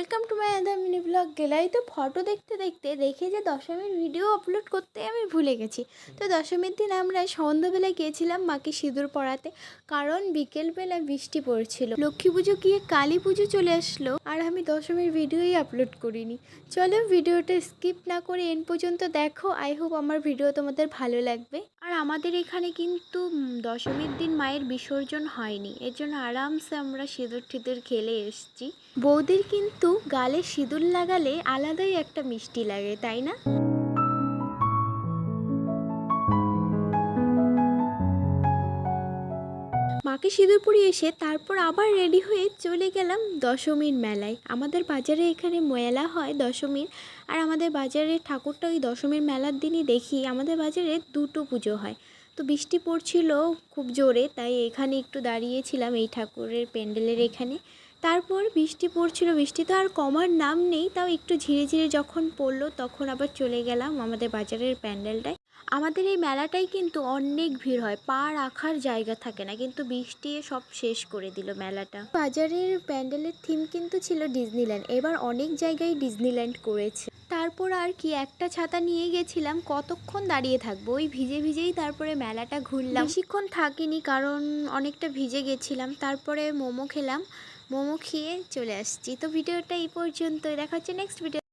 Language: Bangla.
Welcome to my other mini blog. গেলাই তো ফটো দেখতে দেখতে দেখে যে দশমীর ভিডিও আপলোড করতে আমি ভুলে গেছি। তো দশমীর দিন আমরা সন্ধ্যাবেলায় গিয়েছিলাম মাকে সিঁদুর পরাতে, কারণ বিকেলবেলা বৃষ্টি পড়ছিল। লক্ষ্মী পুজো গিয়ে কালী পুজো চলে আসলো আর আমি দশমীর ভিডিওই আপলোড করিনি। চলো ভিডিওটা স্কিপ না করে এন্ড পর্যন্ত দেখো। আই হোপ আমার ভিডিও তোমাদের ভালো লাগবে। আর আমাদের এখানে কিন্তু দশমীর দিন মায়ের বিসর্জন হয়নি, এর জন্য আরামসে আমরা সিঁদুর টিঁদুর খেলে এসেছি। বৌদির কিন্তু গালে সিঁদুর লাগালে আলাদাই একটা মিষ্টি লাগে, তাই না? মাকে সিঁদুর পরিয়ে এসে তারপর আবার রেডি হয়ে চলে গেলাম দশমীর মেলায়। আমাদের বাজারে এখানে মেলা হয় দশমীর, আর আমাদের বাজারে ঠাকুরটা ওই দশমীর মেলার দিনই দেখি। আমাদের বাজারে দুটো পুজো হয়। তো বৃষ্টি পড়ছিল খুব জোরে, তাই এখানে একটু দাঁড়িয়েছিলাম এই ঠাকুরের প্যান্ডেলের এখানে। তারপর বৃষ্টি পড়ছিল, বৃষ্টি তো আর কমার নাম নেই, তাও একটু ঝিরে ঝিরে যখন পড়লো তখন আবার চলে গেলাম আমাদের বাজারের প্যান্ডেলটায়। আমাদের এই মেলাটাই কিন্তু অনেক ভিড় হয়, পা রাখার জায়গা থাকে না, কিন্তু বৃষ্টি সব শেষ করে দিল মেলাটা। বাজারের প্যান্ডেলের থিম কিন্তু ছিল ডিজনিল্যান্ড, এবার অনেক জায়গায় ডিজনিল্যান্ড করেছে। তারপর আর কি, একটা ছাতা নিয়ে গেছিলাম, কতক্ষণ দাঁড়িয়ে থাকবো, ওই ভিজে ভিজেই তারপরে মেলাটা ঘুরলাম। বেশিক্ষণ থাকিনি কারণ অনেকটা ভিজে গেছিলাম। তারপরে মোমো খেলাম, মোমো খেয়ে চলে আসছি। তো ভিডিওটা এই পর্যন্ত, দেখা হচ্ছে নেক্সট ভিডিও।